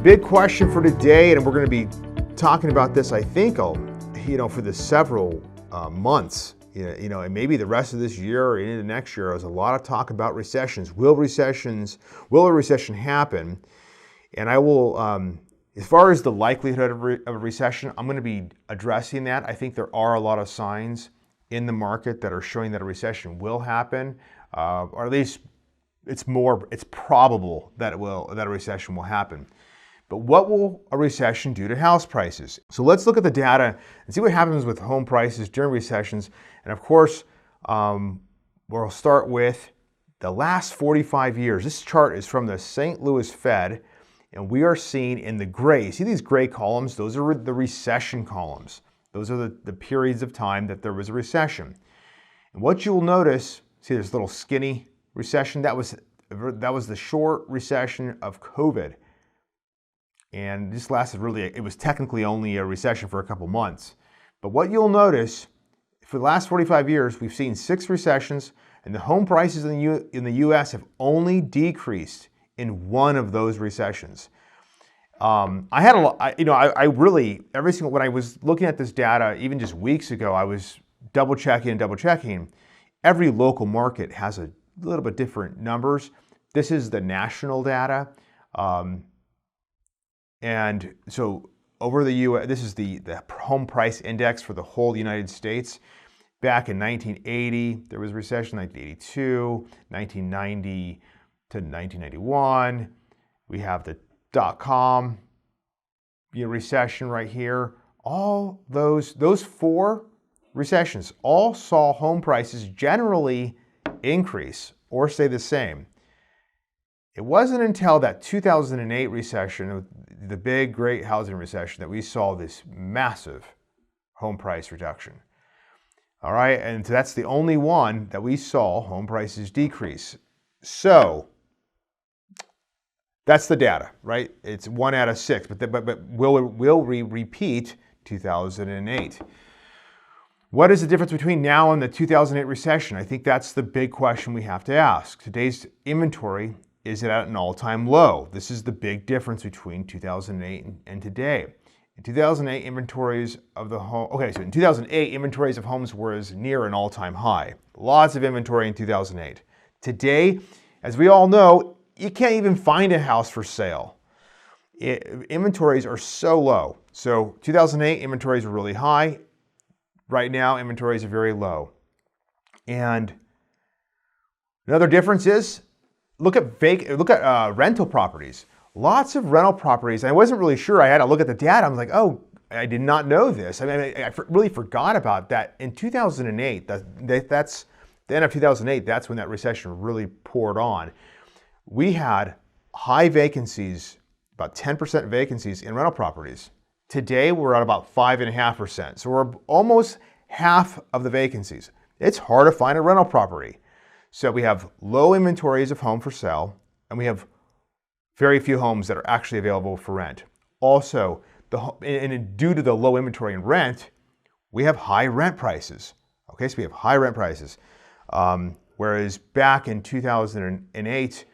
Big question for today, and we're going to be talking about this, I think, for the several months, and maybe the rest of this year or into next year. There's a lot of talk about recessions. Will a recession happen? And I will, as far as the likelihood of a recession, I'm going to be addressing that. I think there are a lot of signs in the market that are showing that a recession will happen, or at least it's probable that a recession will happen. But what will a recession do to house prices? So let's look at the data and see what happens with home prices during recessions. And of course, we'll start with the last 45 years. This chart is from the St. Louis Fed, and we are seeing in the gray, see these gray columns? Those are the recession columns. Those are the periods of time that there was a recession. And what you will notice, see this little skinny recession? That was the short recession of COVID. And this lasted it was technically only a recession for a couple months. But what you'll notice, for the last 45 years, we've seen 6 recessions, and the home prices in the U.S. have only decreased in one of those recessions. When I was looking at this data, even just weeks ago, I was double checking. Every local market has a little bit different numbers. This is the national data. And so over the U.S., this is the home price index for the whole United States. Back in 1980, there was a recession, 1982, 1990 to 1991. We have the dot-com recession right here. All those 4 recessions all saw home prices generally increase or stay the same. It wasn't until that 2008 recession, the big, great housing recession, that we saw this massive home price reduction. All right, and that's the only one that we saw home prices decrease. So that's the data, right? It's 1 out of 6, but will we repeat 2008? What is the difference between now and the 2008 recession? I think that's the big question we have to ask. Today's inventory is at an all-time low. This is the big difference between 2008 and today. In 2008, inventories of homes were as near an all-time high. Lots of inventory in 2008. Today, as we all know, you can't even find a house for sale. Inventories are so low. So 2008, inventories were really high. Right now, inventories are very low. And another difference is, look at rental properties. Lots of rental properties. I wasn't really sure. I had to look at the data. I was like, oh, I did not know this. I really forgot about that. In 2008, that's the end of 2008. That's when that recession really poured on. We had high vacancies, about 10% vacancies in rental properties. Today, we're at about 5.5%. So we're almost half of the vacancies. It's hard to find a rental property. So we have low inventories of home for sale, and we have very few homes that are actually available for rent. Also, due to the low inventory and rent, we have high rent prices. Okay, so we have high rent prices. Whereas back in 2008,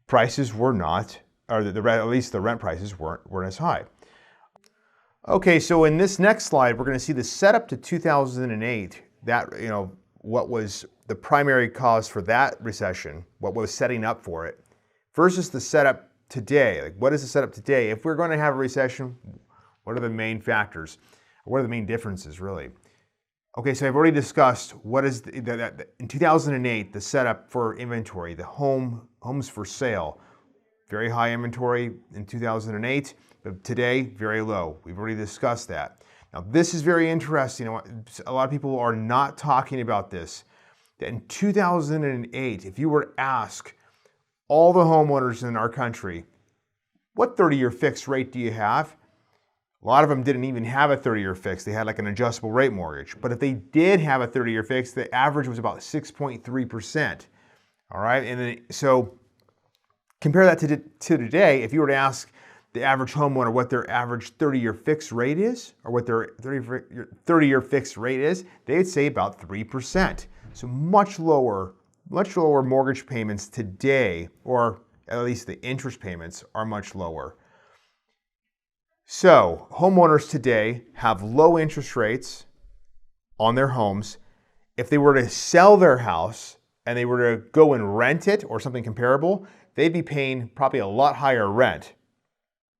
prices were not, or at least the rent prices weren't as high. Okay, so in this next slide, we're going to see the setup to 2008. What was the primary cause for that recession, what was setting up for it, versus the setup today. Like, what is the setup today? If we're going to have a recession, what are the main factors? What are the main differences, really? Okay, so I've already discussed what is in 2008, the setup for inventory, the homes for sale. Very high inventory in 2008, but today, very low. We've already discussed that. Now, this is very interesting. A lot of people are not talking about this. That in 2008, if you were to ask all the homeowners in our country, what 30-year fixed rate do you have? A lot of them didn't even have a 30-year fix. They had like an adjustable rate mortgage. But if they did have a 30-year fix, the average was about 6.3%. All right, so compare that to today. If you were to ask the average homeowner what their average 30-year fixed rate is, or what their 30-year fixed rate is, they'd say about 3%. So much lower mortgage payments today, or at least the interest payments are much lower. So homeowners today have low interest rates on their homes. If they were to sell their house and they were to go and rent it or something comparable, they'd be paying probably a lot higher rent,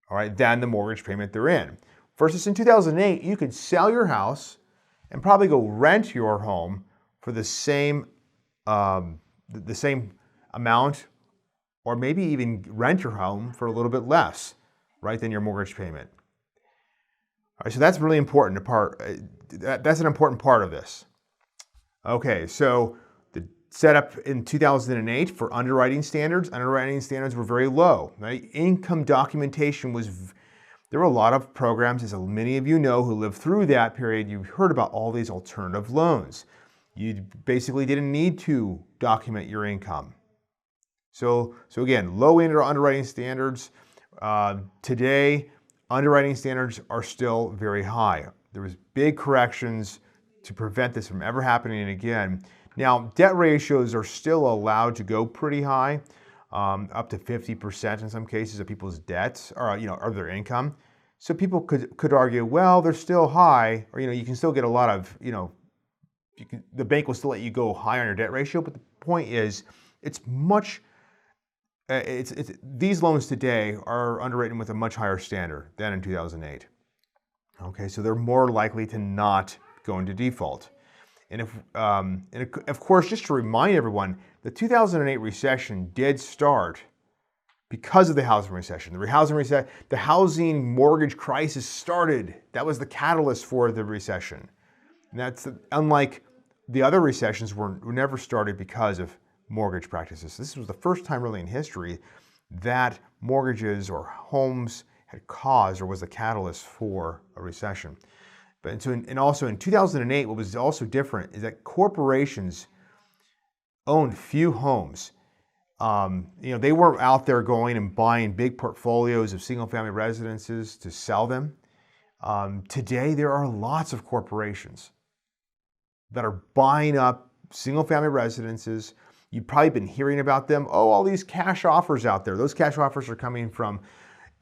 all right, than the mortgage payment they're in. Versus in 2008, you could sell your house and probably go rent your home for the same amount, or maybe even rent your home for a little bit less, right, than your mortgage payment. All right, so that's really important. That's an important part of this. Okay, so the setup in 2008 for underwriting standards were very low. Right? Income documentation there were a lot of programs, as many of you know who lived through that period. You've heard about all these alternative loans. You basically didn't need to document your income. So again, low underwriting standards. Today, underwriting standards are still very high. There was big corrections to prevent this from ever happening again. Now, debt ratios are still allowed to go pretty high, up to 50% in some cases of people's debts or of their income. So people could argue, well, they're still high, or you can still get a lot of, the bank will still let you go high on your debt ratio. But the point is, these loans today are underwritten with a much higher standard than in 2008. Okay, so they're more likely to not go into default. And of course, just to remind everyone, the 2008 recession did start because of the housing recession. The housing mortgage crisis started. That was the catalyst for the recession. And that's unlike the other recessions were never started because of mortgage practices. This was the first time really in history that mortgages or homes had caused or was the catalyst for a recession. And also in 2008, what was also different is that corporations owned few homes. They weren't out there going and buying big portfolios of single-family residences to sell them. Today, there are lots of corporations that are buying up single-family residences. You've probably been hearing about them. Oh, all these cash offers out there. Those cash offers are coming from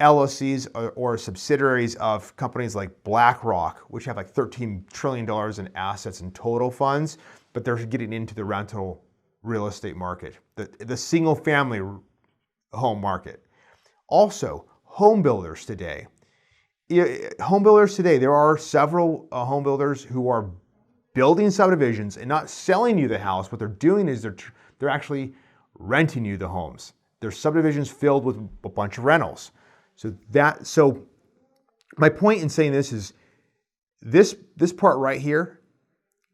LLCs or subsidiaries of companies like BlackRock, which have like $13 trillion in assets and total funds, but they're getting into the rental real estate market, the single family home market. Also, home builders today. There are several home builders who are building subdivisions and not selling you the house. What they're doing is they're actually renting you the homes. There's subdivisions filled with a bunch of rentals. So my point in saying this is this part right here,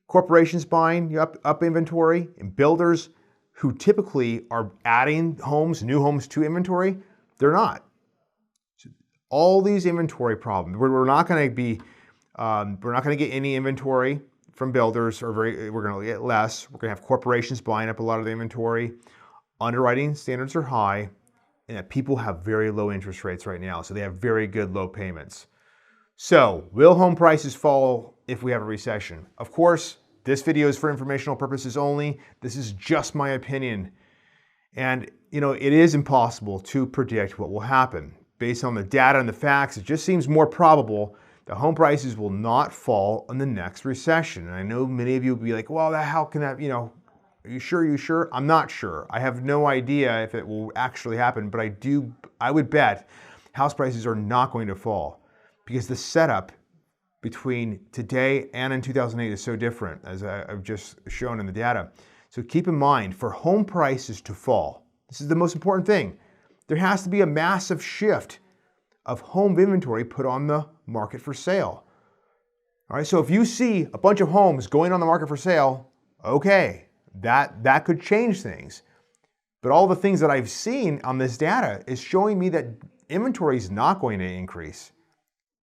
corporations buying up inventory and builders who typically are adding new homes to inventory, they're not. So all these inventory problems, we're not going to get any inventory from builders, we're going to get less. We're going to have corporations buying up a lot of the inventory. Underwriting standards are high, and that people have very low interest rates right now, so they have very good low payments. So, will home prices fall if we have a recession? Of course, this video is for informational purposes only. This is just my opinion. And, it is impossible to predict what will happen. Based on the data and the facts, it just seems more probable that home prices will not fall in the next recession. And I know many of you will be like, well, how can that, are you sure? I'm not sure. I have no idea if it will actually happen, but I would bet house prices are not going to fall because the setup between today and in 2008 is so different, as I've just shown in the data. So keep in mind, for home prices to fall, this is the most important thing, there has to be a massive shift of home inventory put on the market for sale. All right, so if you see a bunch of homes going on the market for sale, okay, that could change things. But all the things that I've seen on this data is showing me that inventory is not going to increase.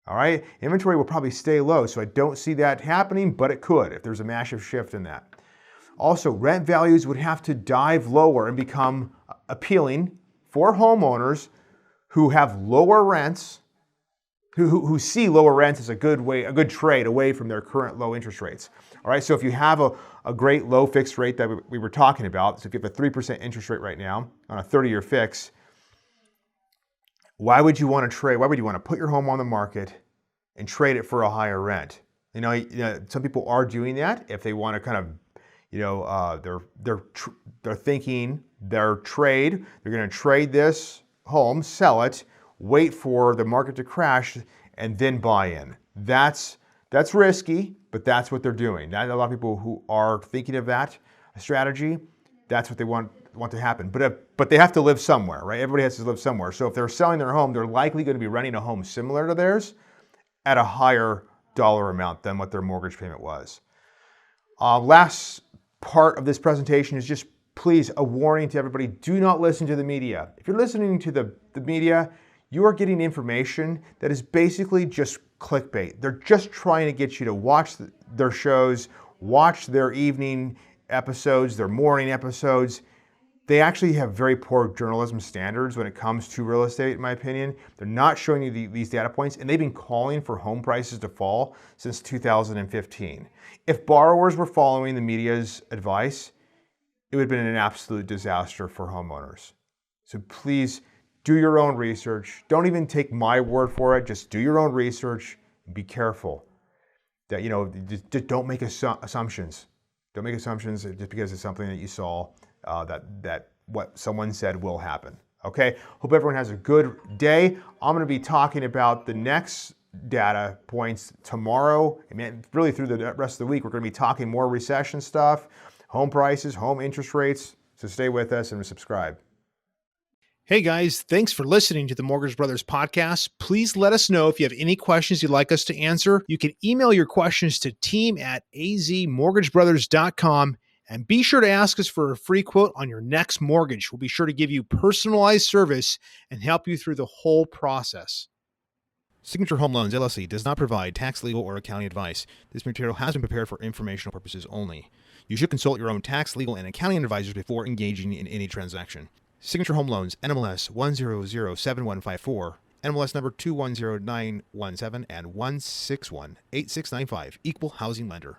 All right, inventory will probably stay low, so I don't see that happening, but it could if there's a massive shift in that. Also, rent values would have to dive lower and become appealing for homeowners who have lower rents, who see lower rents as a good trade away from their current low interest rates. All right, so if you have a great low fixed rate that we were talking about, so if you have a 3% interest rate right now on a 30-year fix, Why would you want to trade? Why would you want to put your home on the market and trade it for a higher rent? Some people are doing that if they want to kind of, they're thinking their trade. They're going to trade this home, sell it, wait for the market to crash, and then buy in. That's risky, but that's what they're doing. A lot of people who are thinking of that strategy, that's what they want to happen. But they have to live somewhere, right? Everybody has to live somewhere. So if they're selling their home, they're likely going to be renting a home similar to theirs at a higher dollar amount than what their mortgage payment was. Last part of this presentation is just, please, a warning to everybody: do not listen to the media. If you're listening to the media, you are getting information that is basically just clickbait. They're just trying to get you to watch their shows, watch their evening episodes, their morning episodes. They actually have very poor journalism standards when it comes to real estate, in my opinion. They're not showing you these data points, and they've been calling for home prices to fall since 2015. If borrowers were following the media's advice, it would have been an absolute disaster for homeowners. So please do your own research. Don't even take my word for it. Just do your own research and be careful. That, just don't make assumptions. Don't make assumptions just because it's something that you saw. That what someone said will happen. Okay, hope everyone has a good day. I'm going to be talking about the next data points tomorrow. Really through the rest of the week, we're going to be talking more recession stuff, home prices, home interest rates. So stay with us and subscribe. Hey guys, thanks for listening to the Mortgage Brothers podcast. Please let us know if you have any questions you'd like us to answer. You can email your questions to team@azmortgagebrothers.com. And be sure to ask us for a free quote on your next mortgage. We'll be sure to give you personalized service and help you through the whole process. Signature Home Loans, LLC does not provide tax, legal, or accounting advice. This material has been prepared for informational purposes only. You should consult your own tax, legal, and accounting advisors before engaging in any transaction. Signature Home Loans, NMLS 1007154, NMLS number 210917 and 1618695, Equal Housing Lender.